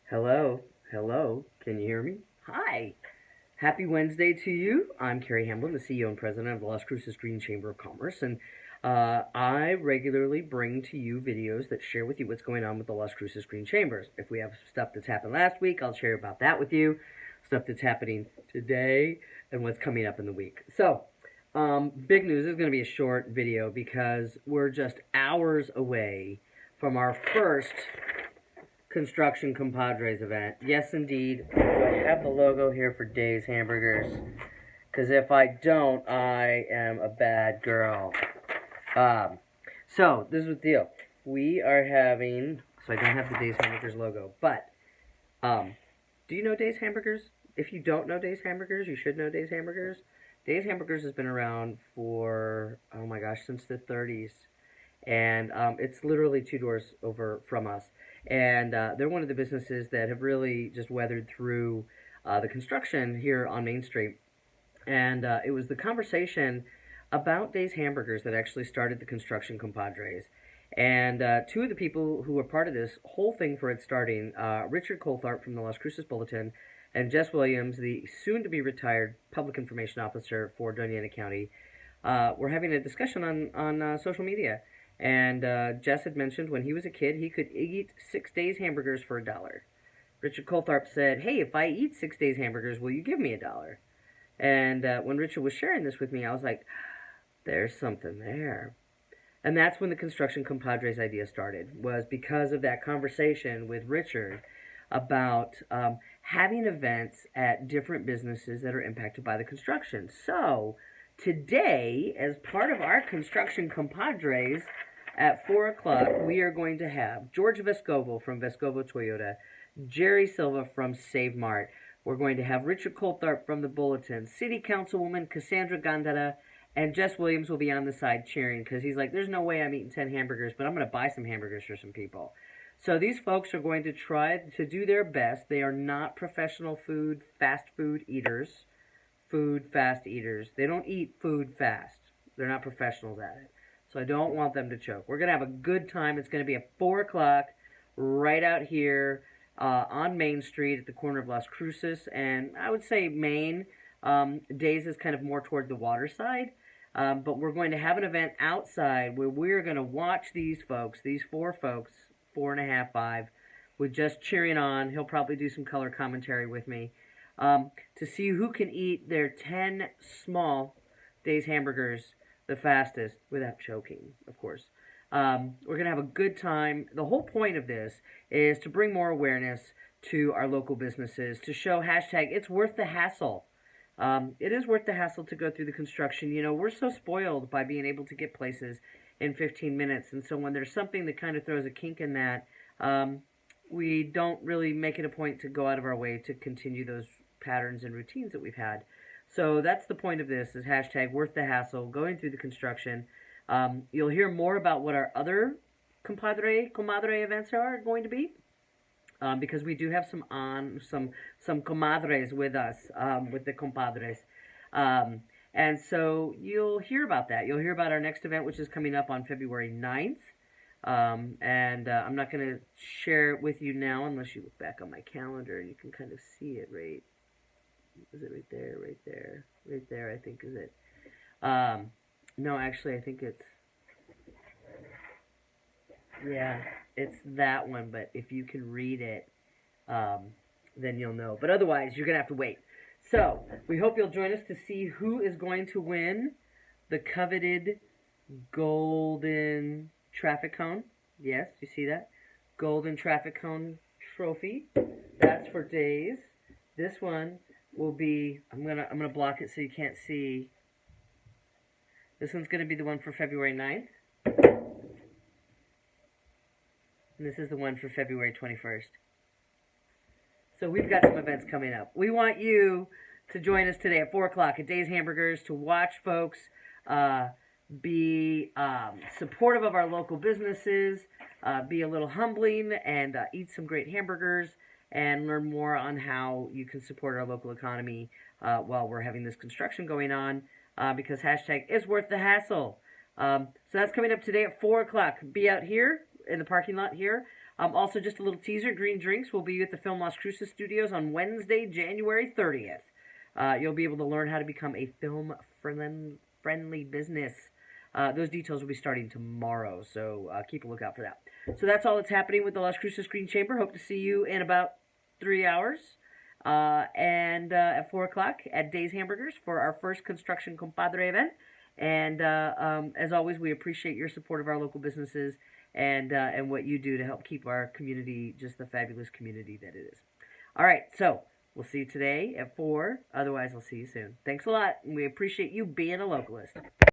Hello, hello, can you hear me? Hi, happy Wednesday to you. I'm Carrie Hamblen, the CEO and president of the Las Cruces Green Chamber of Commerce, and I regularly bring to you videos that share with you what's going on with the Las Cruces Green Chambers. If we have stuff that's happened last week, I'll share about that with you, stuff that's happening today, and what's coming up in the week. So, big news. This is going to be a short video because we're just hours away from our first Construction Compadres event. Yes, indeed. Do I have the logo here for Dave's Hamburgers? Because if I don't, I am a bad girl. So, this is the deal. We are having... So, I don't have the Dave's Hamburgers logo. But, do you know Dave's Hamburgers? If you don't know Dave's Hamburgers, you should know Dave's Hamburgers. Dave's Hamburgers has been around for, oh my gosh, since the 30s. And it's literally 2 doors over from us. And they're one of the businesses that have really just weathered through the construction here on Main Street. And it was the conversation about Dave's Hamburgers that actually started the Construction Compadres. And 2 of the people who were part of this whole thing for it starting, Richard Coltharp from the Las Cruces Bulletin, and Jess Williams, the soon-to-be retired public information officer for Dona Ana County, were having a discussion on social media. And Jess had mentioned when he was a kid, he could eat 6 Days Hamburgers for $1. Richard Coltharp said, hey, if I eat 6 Days Hamburgers, will you give me $1? And when Richard was sharing this with me, I was like, there's something there. And that's when the Construction Compadres idea started, was because of that conversation with Richard about having events at different businesses that are impacted by the construction. So today, as part of our Construction Compadres, at 4 o'clock, we are going to have George Vescovo from Vescovo Toyota, Silva from SaveMart. We're going to have Richard Coltharp from the Bulletin, City Councilwoman Kasandra Gandara, and Jess Williams will be on the side cheering because he's like, there's no way I'm eating 10 hamburgers, but I'm going to buy some hamburgers for some people. So these folks are going to try to do their best. They are not professional fast food eaters. They don't eat food fast. They're not professionals at it. So I don't want them to choke. We're going to have a good time. It's going to be at 4 o'clock right out here on Main Street at the corner of Las Cruces. And I would say Main. Days is kind of more toward the water side. But we're going to have an event outside where we're going to watch these folks, these 4 folks, 4.5, 5, with just cheering on. He'll probably do some color commentary with me. To see who can eat their 10 small Days Hamburgers the fastest without choking, of course. We're going to have a good time. The whole point of this is to bring more awareness to our local businesses, to show hashtag it's worth the hassle. It is worth the hassle to go through the construction. You know, we're so spoiled by being able to get places in 15 minutes. And so when there's something that kind of throws a kink in that, we don't really make it a point to go out of our way to continue those patterns and routines that we've had. So that's the point of this, is hashtag worth the hassle, going through the construction. You'll hear more about what our other comadre events are going to be, because we do have some comadres with us, with the compadres. And so you'll hear about that. You'll hear about our next event, which is coming up on February 9th. I'm not going to share it with you now unless you look back on my calendar and you can kind of see it right. Is it right there, right there, right there, I think is it. No, actually, I think it's, yeah, it's that one, but if you can read it, then you'll know. But otherwise, you're going to have to wait. So, we hope you'll join us to see who is going to win the coveted golden traffic cone. Yes, you see that? Golden traffic cone trophy. That's for Days. This one will be, I'm gonna block it so you can't see. This one's gonna be the one for February 9th. And this is the one for February 21st. So we've got some events coming up. We want you to join us today at 4 o'clock at Dave's Hamburgers to watch folks be supportive of our local businesses, be a little humbling, and eat some great hamburgers, and learn more on how you can support our local economy while we're having this construction going on, because hashtag is worth the hassle. So that's coming up today at 4 o'clock. Be out here in the parking lot here. Also, just a little teaser, Green Drinks will be at the Film Las Cruces Studios on Wednesday, January 30th. You'll be able to learn how to become a film-friendly business. Those details will be starting tomorrow, so keep a lookout for that. So that's all that's happening with the Las Cruces Green Chamber. Hope to see you in about 3 hours. And at 4 o'clock at Days Hamburgers for our first Construction Compadre event. And as always, we appreciate your support of our local businesses and what you do to help keep our community just the fabulous community that it is. All right, so we'll see you today at 4. Otherwise, I'll see you soon. Thanks a lot, and we appreciate you being a localist.